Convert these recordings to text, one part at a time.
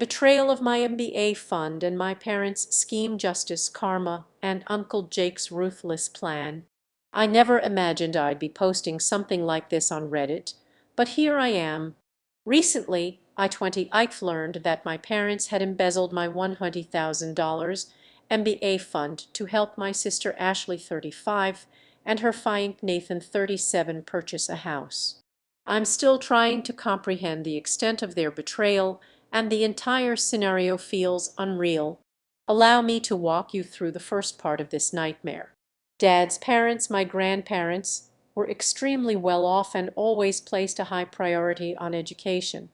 betrayal of my MBA fund and my parents' scheme, justice, karma, and Uncle Jake's ruthless plan. I never imagined I'd be posting something like this on Reddit, but here I am. Recently, I've learned that my parents had embezzled my $120,000 MBA fund to help my sister Ashley, 35, and her fiant Nathan, 37, purchase a house. I'm still trying to comprehend the extent of their betrayal, and the entire scenario feels unreal. Allow me to walk you through the first part of this nightmare. Dad's parents, my grandparents, were extremely well off and always placed a high priority on education.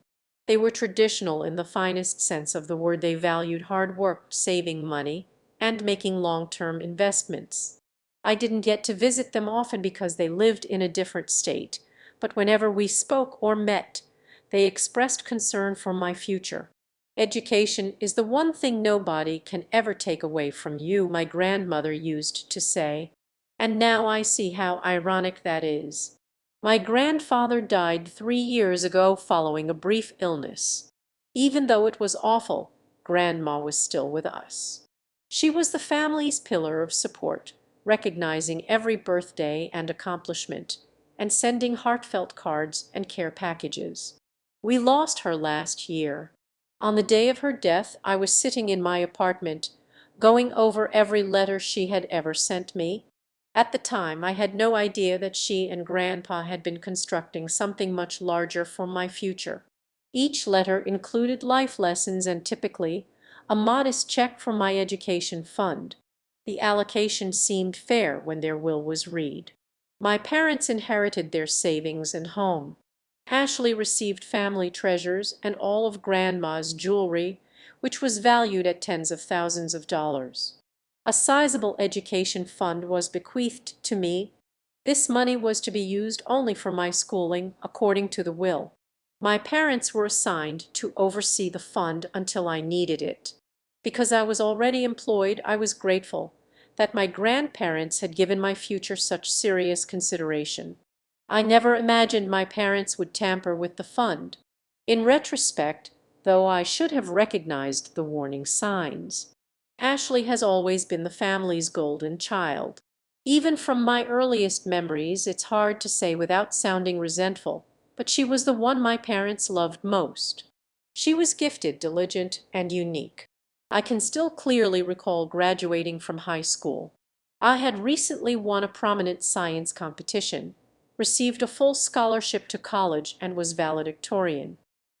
They were traditional in the finest sense of the word. They valued hard work, saving money, and making long-term investments. I didn't get to visit them often because they lived in a different state, but whenever we spoke or met, they expressed concern for my future. Education is the one thing nobody can ever take away from you, my grandmother used to say. And now I see how ironic that is. My grandfather died 3 years ago following a brief illness. Even though it was awful, Grandma was still with us. She was the family's pillar of support, recognizing every birthday and accomplishment, and sending heartfelt cards and care packages. We lost her last year. On the day of her death, I was sitting in my apartment, going over every letter she had ever sent me. At the time, I had no idea that she and Grandpa had been constructing something much larger for my future. Each letter included life lessons and typically a modest check for my education fund. The allocation seemed fair when their will was read. My parents inherited their savings and home. Ashley received family treasures and all of Grandma's jewelry, which was valued at tens of thousands of dollars. A sizable education fund was bequeathed to me. This money was to be used only for my schooling, according to the will. My parents were assigned to oversee the fund until I needed it. Because I was already employed, I was grateful that my grandparents had given my future such serious consideration. I never imagined my parents would tamper with the fund. In retrospect, though, I should have recognized the warning signs. Ashley has always been the family's golden child. Even from my earliest memories, it's hard to say without sounding resentful, but she was the one my parents loved most. She was gifted, diligent, and unique. I can still clearly recall graduating from high school. I had recently won a prominent science competition, received a full scholarship to college, and was valedictorian.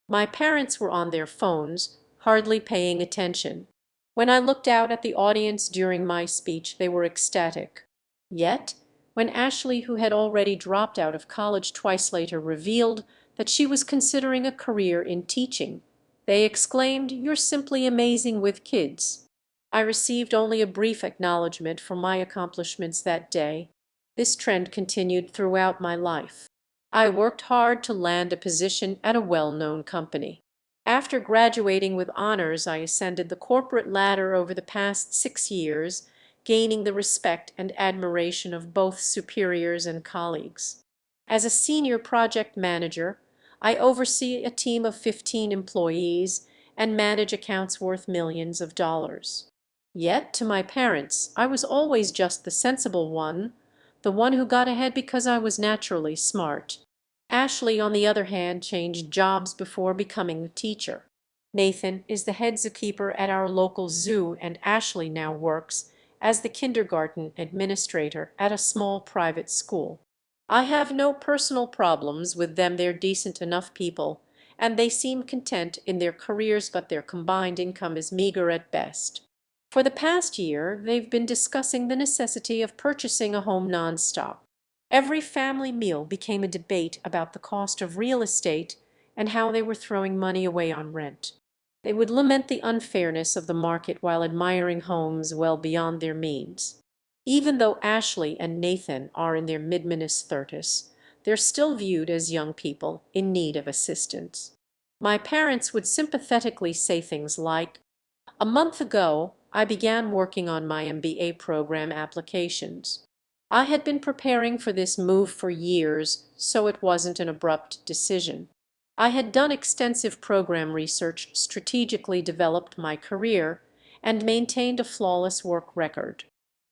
My parents were on their phones, hardly paying attention. When I looked out at the audience during my speech, they were ecstatic. Yet, when Ashley, who had already dropped out of college twice later, revealed that she was considering a career in teaching, they exclaimed, "You're simply amazing with kids." I received only a brief acknowledgement for my accomplishments that day. This trend continued throughout my life. I worked hard to land a position at a well-known company. After graduating with honors, I ascended the corporate ladder over the past 6 years, gaining the respect and admiration of both superiors and colleagues. As a senior project manager, I oversee a team of 15 employees and manage accounts worth millions of dollars. Yet, to my parents, I was always just the sensible one, the one who got ahead because I was naturally smart. Ashley, on the other hand, changed jobs before becoming a teacher. Nathan is the head zookeeper at our local zoo, and Ashley now works as the kindergarten administrator at a small private school. I have no personal problems with them. They're decent enough people, and they seem content in their careers, but their combined income is meager at best. For the past year, they've been discussing the necessity of purchasing a home nonstop. Every family meal became a debate about the cost of real estate and how they were throwing money away on rent. They would lament the unfairness of the market while admiring homes well beyond their means. Even though Ashley and Nathan are in their mid-minus 30s, they're still viewed as young people in need of assistance. My parents would sympathetically say things like, "A month ago, I began working on my MBA program applications. I had been preparing for this move for years, so it wasn't an abrupt decision. I had done extensive program research, strategically developed my career, and maintained a flawless work record.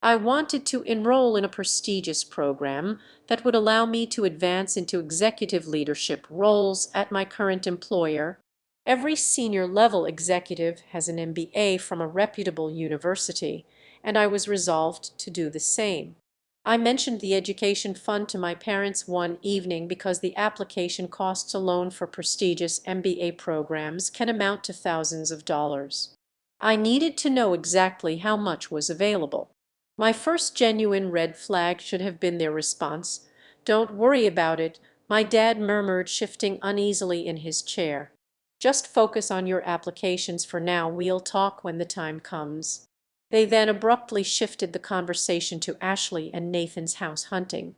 I wanted to enroll in a prestigious program that would allow me to advance into executive leadership roles at my current employer. Every senior level executive has an MBA from a reputable university, and I was resolved to do the same. I mentioned the education fund to my parents one evening because the application costs alone for prestigious MBA programs can amount to thousands of dollars. I needed to know exactly how much was available. My first genuine red flag should have been their response. "Don't worry about it," my dad murmured, shifting uneasily in his chair. "Just focus on your applications for now. We'll talk when the time comes." They then abruptly shifted the conversation to Ashley and Nathan's house hunting.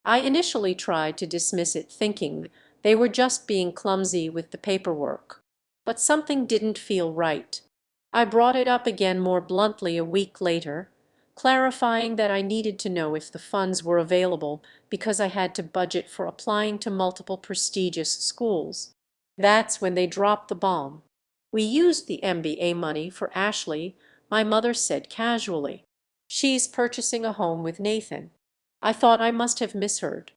I initially tried to dismiss it, thinking they were just being clumsy with the paperwork. But something didn't feel right. I brought it up again more bluntly a week later, clarifying that I needed to know if the funds were available because I had to budget for applying to multiple prestigious schools. That's when they dropped the bomb. "We used the MBA money for Ashley," my mother said casually. "She's purchasing a home with Nathan." I thought I must have misheard.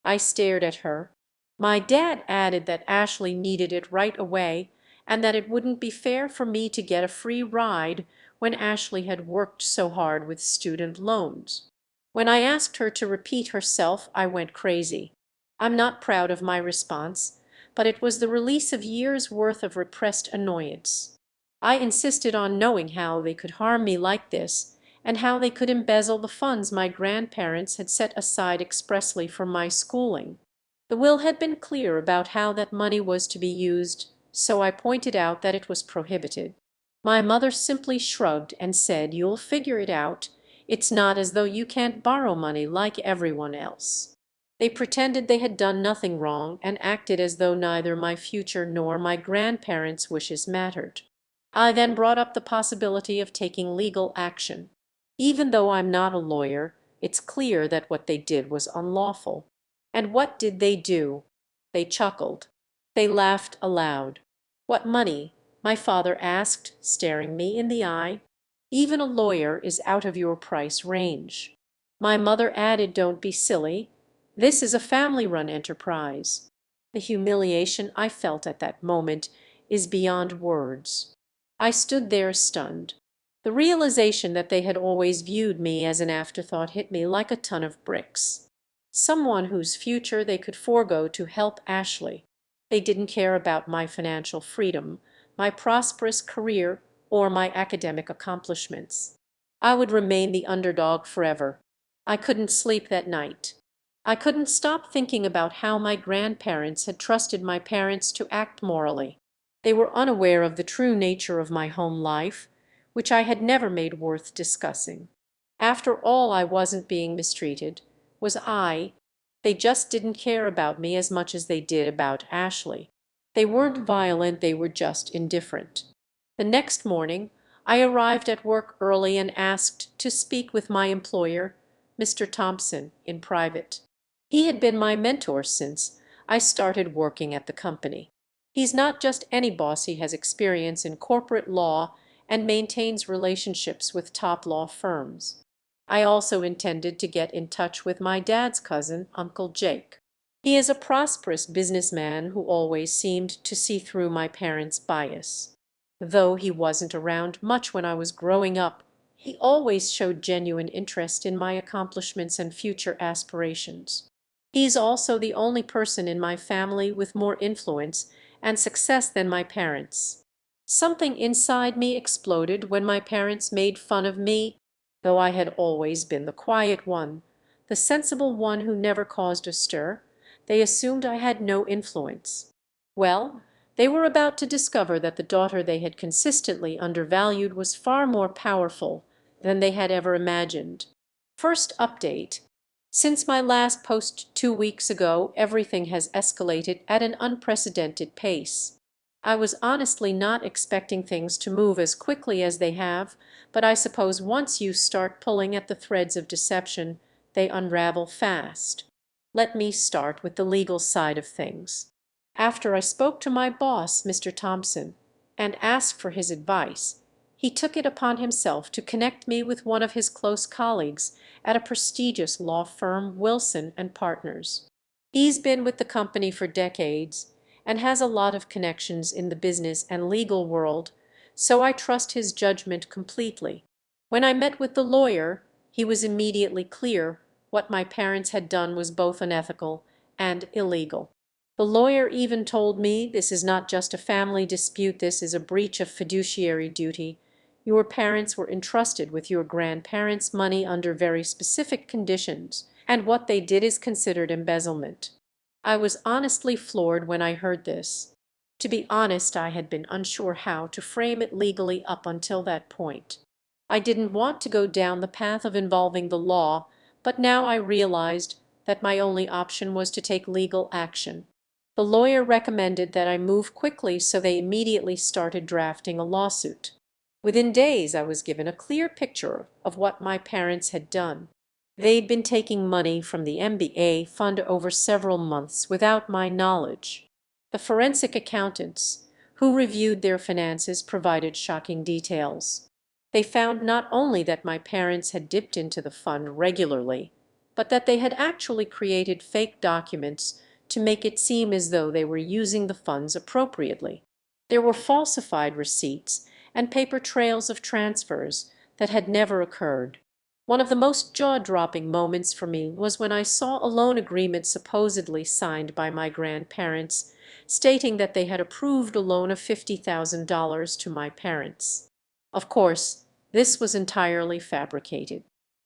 I stared at her. My dad added that Ashley needed it right away and that it wouldn't be fair for me to get a free ride when Ashley had worked so hard with student loans. When I asked her to repeat herself, I went crazy. I'm not proud of my response, but it was the release of years' worth of repressed annoyance. I insisted on knowing how they could harm me like this, and how they could embezzle the funds my grandparents had set aside expressly for my schooling. The will had been clear about how that money was to be used, so I pointed out that it was prohibited. My mother simply shrugged and said, "You'll figure it out. It's not as though you can't borrow money like everyone else." They pretended they had done nothing wrong and acted as though neither my future nor my grandparents' wishes mattered. I then brought up the possibility of taking legal action. Even though I'm not a lawyer, it's clear that what they did was unlawful. And what did they do? They chuckled. They laughed aloud. "What money?" my father asked, staring me in the eye. "Even a lawyer is out of your price range." My mother added, "Don't be silly. This is a family-run enterprise." The humiliation I felt at that moment is beyond words. I stood there stunned. The realization that they had always viewed me as an afterthought hit me like a ton of bricks. Someone whose future they could forego to help Ashley. They didn't care about my financial freedom, my prosperous career, or my academic accomplishments. I would remain the underdog forever. I couldn't sleep that night. I couldn't stop thinking about how my grandparents had trusted my parents to act morally. They were unaware of the true nature of my home life, which I had never made worth discussing. After all, I wasn't being mistreated, was I? They just didn't care about me as much as they did about Ashley. They weren't violent, they were just indifferent. The next morning, I arrived at work early and asked to speak with my employer, Mr. Thompson, in private. He had been my mentor since I started working at the company. He's not just any boss, he has experience in corporate law and maintains relationships with top law firms. I also intended to get in touch with my dad's cousin, Uncle Jake. He is a prosperous businessman who always seemed to see through my parents' bias. Though he wasn't around much when I was growing up, he always showed genuine interest in my accomplishments and future aspirations. He's also the only person in my family with more influence and success than my parents. Something inside me exploded when my parents made fun of me, though I had always been the quiet one, the sensible one who never caused a stir. They assumed I had no influence. Well, they were about to discover that the daughter they had consistently undervalued was far more powerful than they had ever imagined. First update. Since my last post 2 weeks ago, everything has escalated at an unprecedented pace. I was honestly not expecting things to move as quickly as they have, but I suppose once you start pulling at the threads of deception, they unravel fast. Let me start with the legal side of things. After I spoke to my boss, Mr. Thompson, and asked for his advice, he took it upon himself to connect me with one of his close colleagues at a prestigious law firm, Wilson and Partners. He's been with the company for decades and has a lot of connections in the business and legal world, so I trust his judgment completely. When I met with the lawyer, he was immediately clear what my parents had done was both unethical and illegal. The lawyer even told me, "This is not just a family dispute, this is a breach of fiduciary duty. Your parents were entrusted with your grandparents' money under very specific conditions, and what they did is considered embezzlement." I was honestly floored when I heard this. To be honest, I had been unsure how to frame it legally up until that point. I didn't want to go down the path of involving the law, but now I realized that my only option was to take legal action. The lawyer recommended that I move quickly, so they immediately started drafting a lawsuit. Within days I was given a clear picture of what my parents had done. They'd been taking money from the MBA fund over several months without my knowledge. The forensic accountants who reviewed their finances provided shocking details. They found not only that my parents had dipped into the fund regularly, but that they had actually created fake documents to make it seem as though they were using the funds appropriately. There were falsified receipts and paper trails of transfers that had never occurred. One of the most jaw-dropping moments for me was when I saw a loan agreement supposedly signed by my grandparents, stating that they had approved a loan of $50,000 to my parents. Of course, this was entirely fabricated.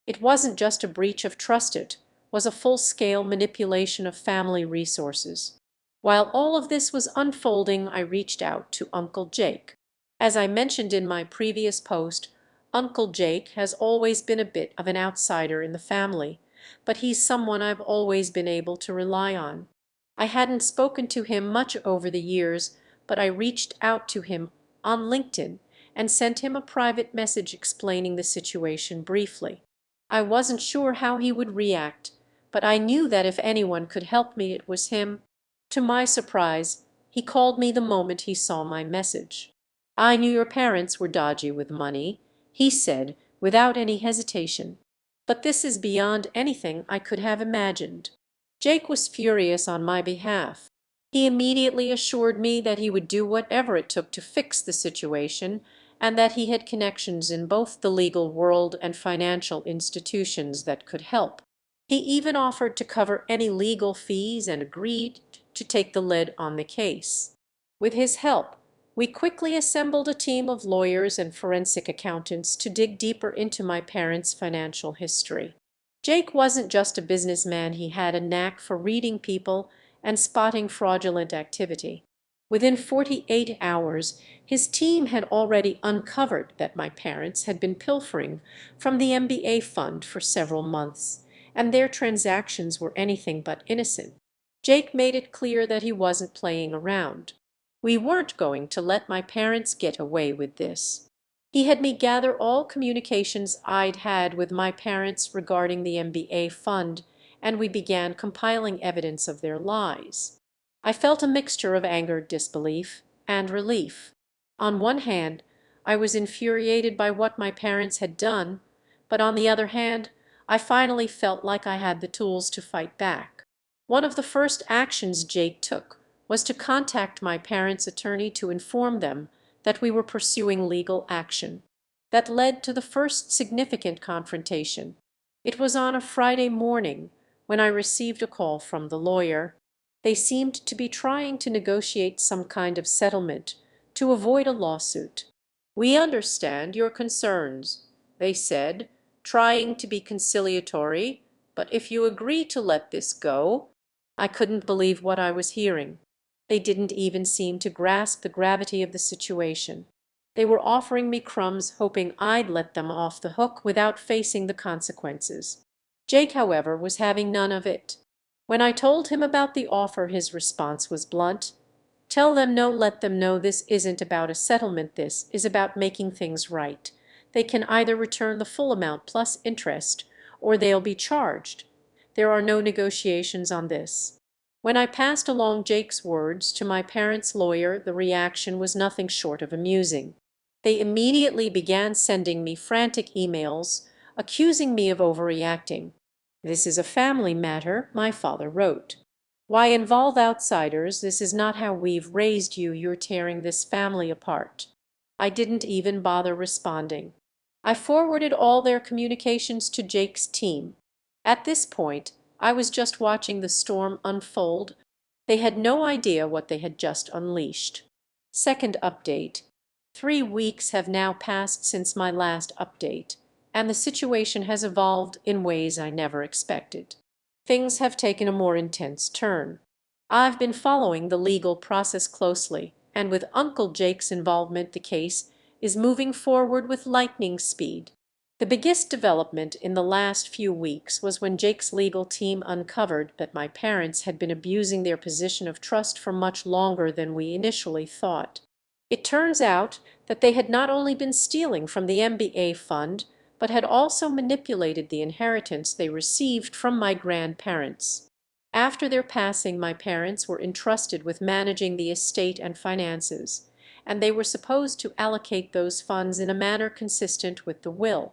It wasn't just a breach of trust, it was a full-scale manipulation of family resources. While all of this was unfolding, I reached out to Uncle Jake. As I mentioned in my previous post, Uncle Jake has always been a bit of an outsider in the family, but he's someone I've always been able to rely on. I hadn't spoken to him much over the years, but I reached out to him on LinkedIn and sent him a private message explaining the situation briefly. I wasn't sure how he would react, but I knew that if anyone could help me, it was him. To my surprise, he called me the moment he saw my message. "I knew your parents were dodgy with money," he said without any hesitation, "but this is beyond anything I could have imagined." Jake was furious on my behalf. He immediately assured me that he would do whatever it took to fix the situation, and that he had connections in both the legal world and financial institutions that could help. He even offered to cover any legal fees and agreed to take the lead on the case. With his help, we quickly assembled a team of lawyers and forensic accountants to dig deeper into my parents' financial history. Jake wasn't just a businessman, he had a knack for reading people and spotting fraudulent activity. Within 48 hours, his team had already uncovered that my parents had been pilfering from the MBA fund for several months, and their transactions were anything but innocent. Jake made it clear that he wasn't playing around. We weren't going to let my parents get away with this. He had me gather all communications I'd had with my parents regarding the MBA fund, and we began compiling evidence of their lies. I felt a mixture of anger, disbelief, and relief. On one hand, I was infuriated by what my parents had done, but on the other hand, I finally felt like I had the tools to fight back. One of the first actions Jake took was to contact my parents' attorney to inform them that we were pursuing legal action. That led to the first significant confrontation. It was on a Friday morning when I received a call from the lawyer. They seemed to be trying to negotiate some kind of settlement to avoid a lawsuit. "We understand your concerns," they said, trying to be conciliatory, "but if you agree to let this go—" I couldn't believe what I was hearing. They didn't even seem to grasp the gravity of the situation. They were offering me crumbs, hoping I'd let them off the hook without facing the consequences. Jake, however, was having none of it. When I told him about the offer, his response was blunt. "Tell them no, let them know this isn't about a settlement, this is about making things right. They can either return the full amount plus interest, or they'll be charged. There are no negotiations on this." When I passed along Jake's words to my parents' lawyer, the reaction was nothing short of amusing. They immediately began sending me frantic emails, accusing me of overreacting. "This is a family matter," my father wrote. "Why involve outsiders? This is not how we've raised you. You're tearing this family apart." I didn't even bother responding. I forwarded all their communications to Jake's team. At this point, I was just watching the storm unfold. They had no idea what they had just unleashed. Second update. 3 weeks have now passed since my last update, and the situation has evolved in ways I never expected. Things have taken a more intense turn. I've been following the legal process closely, and with Uncle Jake's involvement, the case is moving forward with lightning speed. The biggest development in the last few weeks was when Jake's legal team uncovered that my parents had been abusing their position of trust for much longer than we initially thought. It turns out that they had not only been stealing from the MBA fund, but had also manipulated the inheritance they received from my grandparents. After their passing, my parents were entrusted with managing the estate and finances, and they were supposed to allocate those funds in a manner consistent with the will.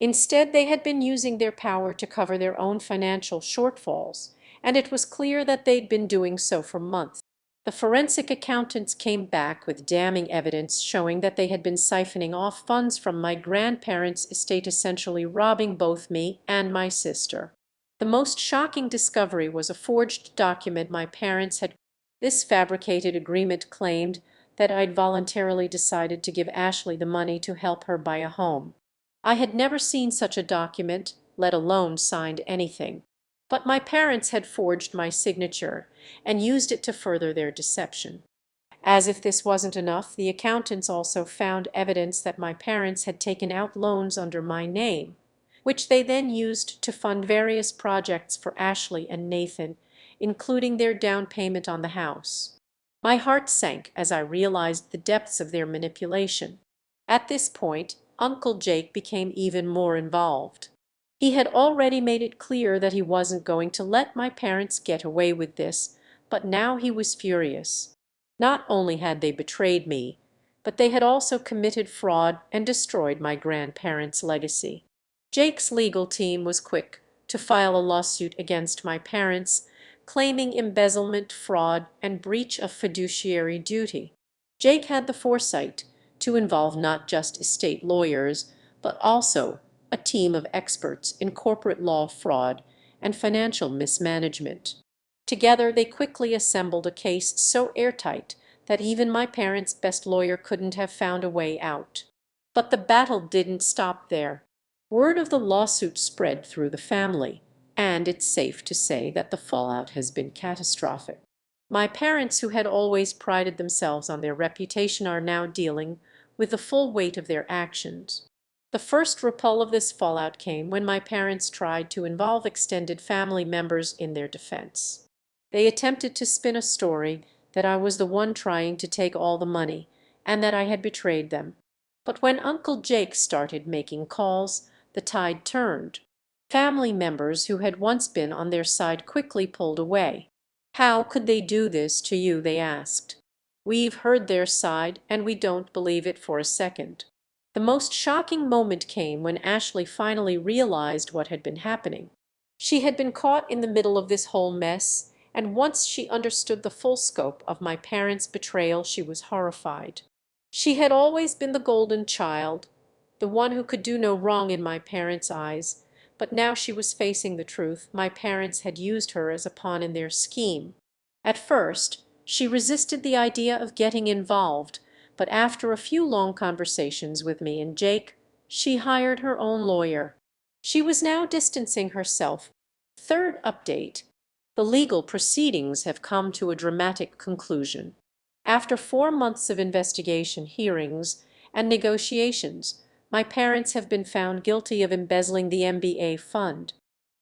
Instead, they had been using their power to cover their own financial shortfalls, and it was clear that they'd been doing so for months. The forensic accountants came back with damning evidence showing that they had been siphoning off funds from my grandparents' estate, essentially robbing both me and my sister. The most shocking discovery was a forged document my parents had. This fabricated agreement claimed that I'd voluntarily decided to give Ashley the money to help her buy a home. I had never seen such a document, let alone signed anything. But my parents had forged my signature and used it to further their deception. As if this wasn't enough, the accountants also found evidence that my parents had taken out loans under my name, which they then used to fund various projects for Ashley and Nathan, including their down payment on the house. My heart sank as I realized the depths of their manipulation. At this point, Uncle Jake became even more involved. He had already made it clear that he wasn't going to let my parents get away with this, but now he was furious. Not only had they betrayed me, but they had also committed fraud and destroyed my grandparents' legacy. Jake's legal team was quick to file a lawsuit against my parents, claiming embezzlement, fraud, and breach of fiduciary duty. Jake had the foresight to involve not just estate lawyers, but also a team of experts in corporate law, fraud, and financial mismanagement. Together, they quickly assembled a case so airtight that even my parents' best lawyer couldn't have found a way out. But the battle didn't stop there. Word of the lawsuit spread through the family, and it's safe to say that the fallout has been catastrophic. My parents, who had always prided themselves on their reputation, are now dealing with the full weight of their actions. The first repul of this fallout came when my parents tried to involve extended family members in their defense. They attempted to spin a story that I was the one trying to take all the money and that I had betrayed them. But when Uncle Jake started making calls, the tide turned. Family members who had once been on their side quickly pulled away. "How could they do this to you?" they asked. "We've heard their side, and we don't believe it for a second." The most shocking moment came when Ashley finally realized what had been happening. She had been caught in the middle of this whole mess, and once she understood the full scope of my parents' betrayal, she was horrified. She had always been the golden child, the one who could do no wrong in my parents' eyes, but now she was facing the truth. My parents had used her as a pawn in their scheme. At first, she resisted the idea of getting involved, but after a few long conversations with me and Jake, she hired her own lawyer. She was now distancing herself. Third update. The legal proceedings have come to a dramatic conclusion. After 4 months of investigation, hearings, and negotiations, my parents have been found guilty of embezzling the MBA fund.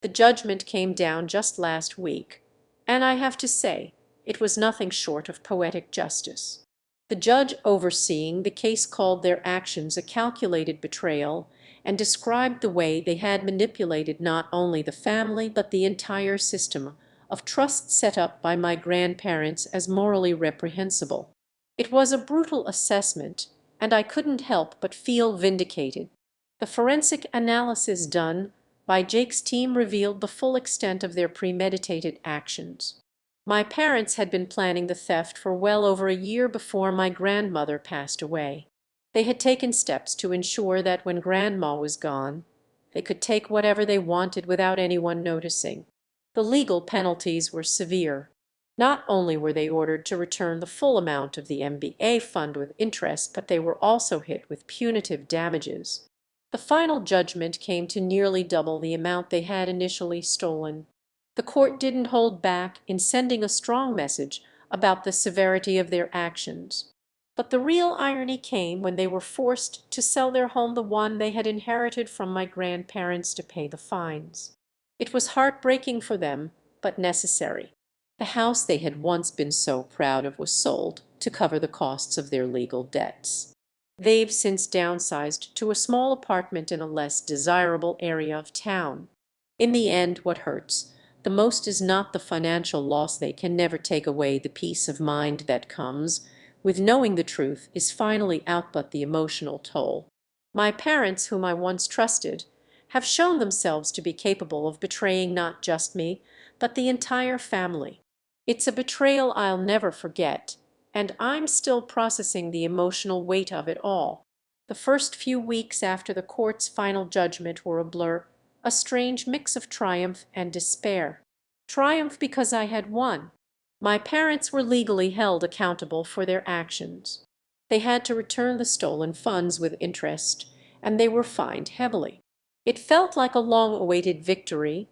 The judgment came down just last week, and I have to say, it was nothing short of poetic justice. The judge overseeing the case called their actions a calculated betrayal and described the way they had manipulated not only the family but the entire system of trust set up by my grandparents as morally reprehensible. It was a brutal assessment, and I couldn't help but feel vindicated. The forensic analysis done by Jake's team revealed the full extent of their premeditated actions. My parents had been planning the theft for well over a year before my grandmother passed away. They had taken steps to ensure that when Grandma was gone, they could take whatever they wanted without anyone noticing. The legal penalties were severe. Not only were they ordered to return the full amount of the MBA fund with interest, but they were also hit with punitive damages. The final judgment came to nearly double the amount they had initially stolen. The court didn't hold back in sending a strong message about the severity of their actions. But the real irony came when they were forced to sell their home, the one they had inherited from my grandparents, to pay the fines. It was heartbreaking for them, but necessary. The house they had once been so proud of was sold to cover the costs of their legal debts. They've since downsized to a small apartment in a less desirable area of town. In the end, what hurts the most is not the financial loss. They can never take away the peace of mind that comes with knowing the truth is finally out, but the emotional toll. My parents, whom I once trusted, have shown themselves to be capable of betraying not just me, but the entire family. It's a betrayal I'll never forget, and I'm still processing the emotional weight of it all. The first few weeks after the court's final judgment were a blur, a strange mix of triumph and despair. Triumph because I had won. My parents were legally held accountable for their actions. They had to return the stolen funds with interest, and they were fined heavily. It felt like a long-awaited victory,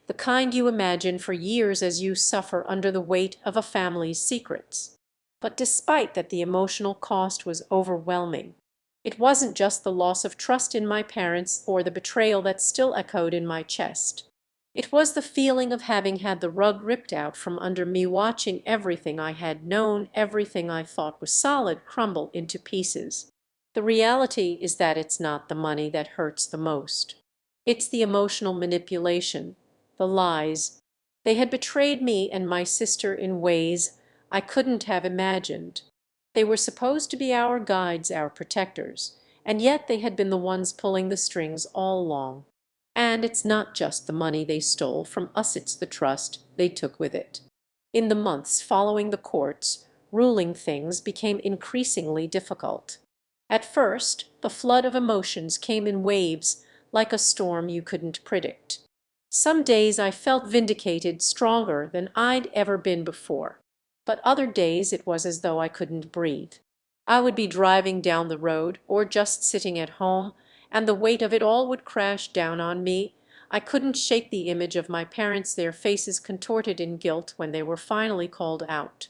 the kind you imagine for years as you suffer under the weight of a family's secrets. But despite that, the emotional cost was overwhelming. It wasn't just the loss of trust in my parents or the betrayal that still echoed in my chest. It was the feeling of having had the rug ripped out from under me, watching everything I had known, everything I thought was solid, crumble into pieces. The reality is that it's not the money that hurts the most. It's the emotional manipulation, the lies. They had betrayed me and my sister in ways I couldn't have imagined. They were supposed to be our guides, our protectors, and yet they had been the ones pulling the strings all along. And it's not just the money they stole from us, it's the trust they took with it. In the months following the court's ruling, things became increasingly difficult. At first, the flood of emotions came in waves, like a storm you couldn't predict. Some days I felt vindicated, stronger than I'd ever been before. But other days it was as though I couldn't breathe. I would be driving down the road or just sitting at home, and the weight of it all would crash down on me. I couldn't shake the image of my parents, their faces contorted in guilt when they were finally called out.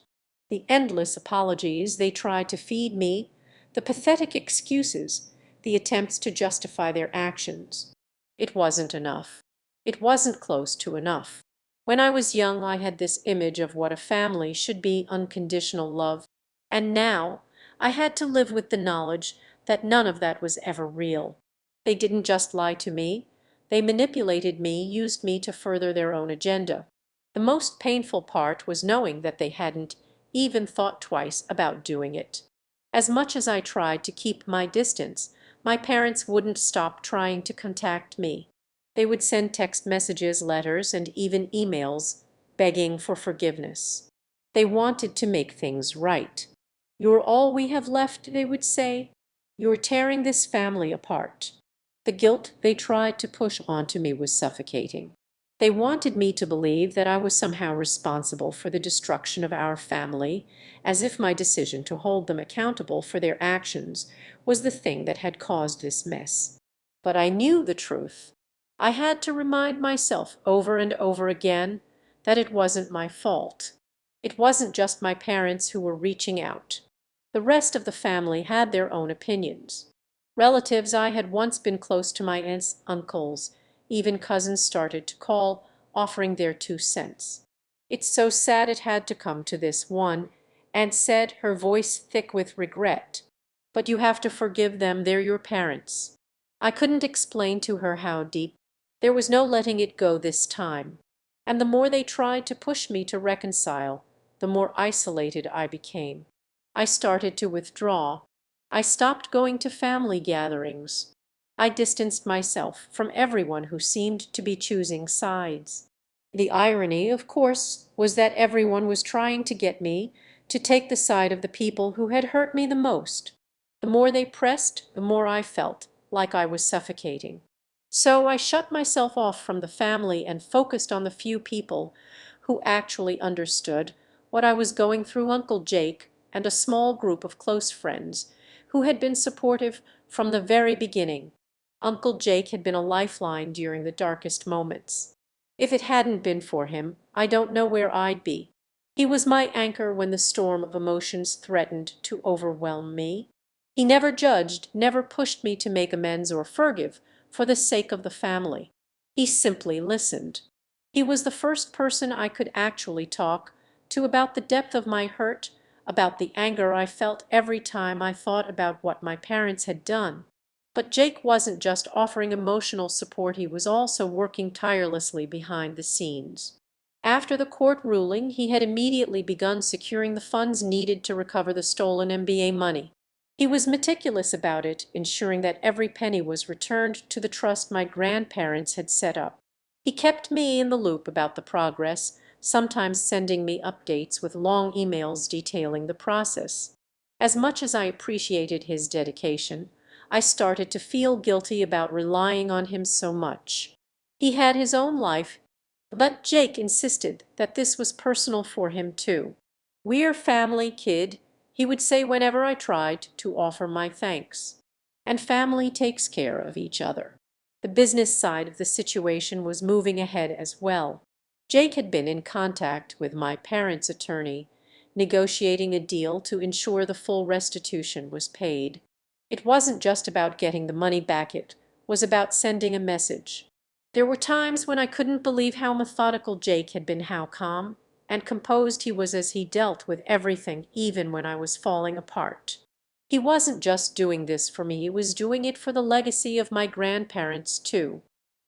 The endless apologies they tried to feed me, the pathetic excuses, the attempts to justify their actions. It wasn't enough. It wasn't close to enough. When I was young, I had this image of what a family should be, unconditional love, and now I had to live with the knowledge that none of that was ever real. They didn't just lie to me, they manipulated me, used me to further their own agenda. The most painful part was knowing that they hadn't even thought twice about doing it. As much as I tried to keep my distance, my parents wouldn't stop trying to contact me. They would send text messages, letters, and even emails begging for forgiveness. They wanted to make things right. "You're all we have left," they would say. "You're tearing this family apart." The guilt they tried to push onto me was suffocating. They wanted me to believe that I was somehow responsible for the destruction of our family, as if my decision to hold them accountable for their actions was the thing that had caused this mess. But I knew the truth. I had to remind myself over and over again that it wasn't my fault. It wasn't just my parents who were reaching out. The rest of the family had their own opinions. Relatives I had once been close to, my aunts, uncles, even cousins, started to call, offering their 2 cents. "It's so sad it had to come to this," one aunt said, her voice thick with regret. "But you have to forgive them, they're your parents." I couldn't explain to her how deep. There was no letting it go this time. and the more they tried to push me to reconcile, the more isolated I became. I started to withdraw. I stopped going to family gatherings. I distanced myself from everyone who seemed to be choosing sides. The irony, of course, was that everyone was trying to get me to take the side of the people who had hurt me the most. The more they pressed, the more I felt like I was suffocating. So I shut myself off from the family and focused on the few people who actually understood what I was going through: Uncle Jake and a small group of close friends who had been supportive from the very beginning. Uncle Jake had been a lifeline during the darkest moments. If it hadn't been for him, I don't know where I'd be. He was my anchor when the storm of emotions threatened to overwhelm me. He never judged, never pushed me to make amends or forgive for the sake of the family. He simply listened. He was the first person I could actually talk to about the depth of my hurt, about the anger I felt every time I thought about what my parents had done. But Jake wasn't just offering emotional support, he was also working tirelessly behind the scenes. After the court ruling, he had immediately begun securing the funds needed to recover the stolen MBA money. He was meticulous about it, ensuring that every penny was returned to the trust my grandparents had set up. He kept me in the loop about the progress, sometimes sending me updates with long emails detailing the process. As much as I appreciated his dedication, I started to feel guilty about relying on him so much. He had his own life, but Jake insisted that this was personal for him too. "We're family, kid," he would say whenever I tried to offer my thanks. And family takes care of each other. The business side of the situation was moving ahead as well. Jake had been in contact with my parents' attorney, negotiating a deal to ensure the full restitution was paid. It wasn't just about getting the money back, it was about sending a message. There were times when I couldn't believe how methodical Jake had been, how calm and composed he was as he dealt with everything, even when I was falling apart. He wasn't just doing this for me, he was doing it for the legacy of my grandparents too.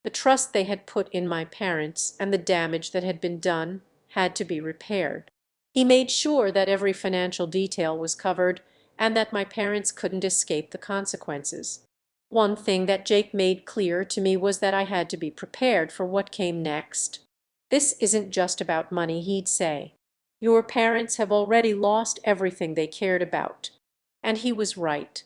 The trust they had put in my parents and the damage that had been done had to be repaired. He made sure that every financial detail was covered and that my parents couldn't escape the consequences. One thing that Jake made clear to me was that I had to be prepared for what came next. "This isn't just about money," he'd say. "Your parents have already lost everything they cared about." And he was right.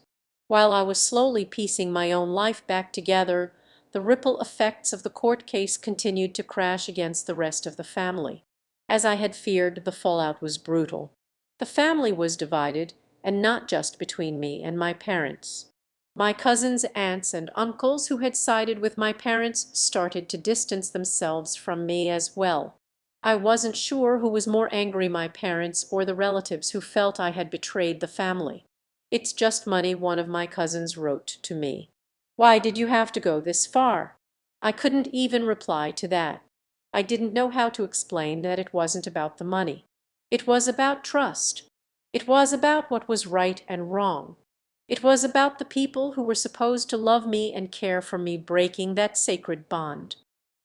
While I was slowly piecing my own life back together, the ripple effects of the court case continued to crash against the rest of the family. As I had feared, the fallout was brutal. The family was divided, and not just between me and my parents. My cousins, aunts, and uncles who had sided with my parents started to distance themselves from me as well. I wasn't sure who was more angry, my parents or the relatives who felt I had betrayed the family. "It's just money," one of my cousins wrote to me. "Why did you have to go this far?" I couldn't even reply to that. I didn't know how to explain that it wasn't about the money. It was about trust. It was about what was right and wrong. It was about the people who were supposed to love me and care for me breaking that sacred bond.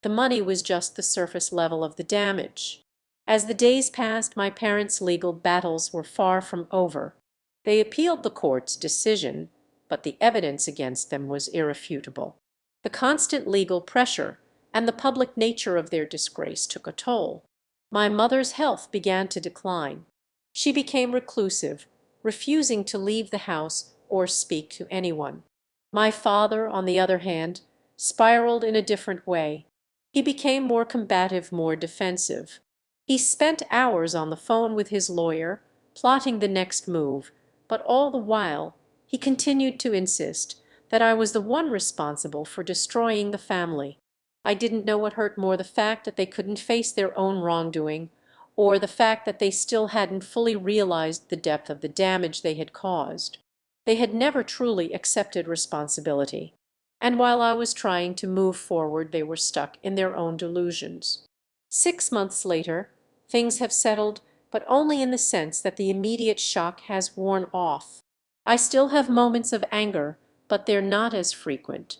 The money was just the surface level of the damage. As the days passed, my parents' legal battles were far from over. They appealed the court's decision, but the evidence against them was irrefutable. The constant legal pressure and the public nature of their disgrace took a toll. My mother's health began to decline. She became reclusive, refusing to leave the house or speak to anyone. My father, on the other hand, spiraled in a different way. He became more combative, more defensive. He spent hours on the phone with his lawyer, plotting the next move, but all the while he continued to insist that I was the one responsible for destroying the family. I didn't know what hurt more, the fact that they couldn't face their own wrongdoing, or the fact that they still hadn't fully realized the depth of the damage they had caused. They had never truly accepted responsibility, and while I was trying to move forward, they were stuck in their own delusions. 6 months later, things have settled, but only in the sense that the immediate shock has worn off. I still have moments of anger, but they're not as frequent.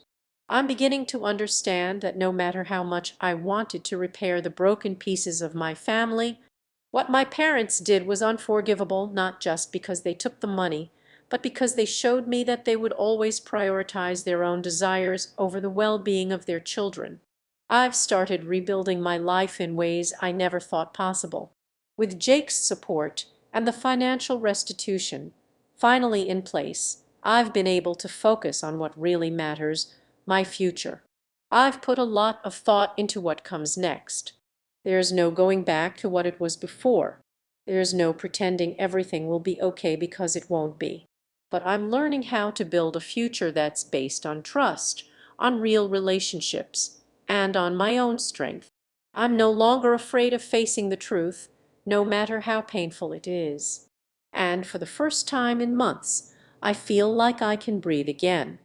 I'm beginning to understand that no matter how much I wanted to repair the broken pieces of my family, what my parents did was unforgivable, not just because they took the money, but because they showed me that they would always prioritize their own desires over the well-being of their children. I've started rebuilding my life in ways I never thought possible. With Jake's support and the financial restitution finally in place, I've been able to focus on what really matters, my future. I've put a lot of thought into what comes next. There's no going back to what it was before. There's no pretending everything will be okay because it won't be. But I'm learning how to build a future that's based on trust, on real relationships, and on my own strength. I'm no longer afraid of facing the truth, no matter how painful it is. And for the first time in months, I feel like I can breathe again.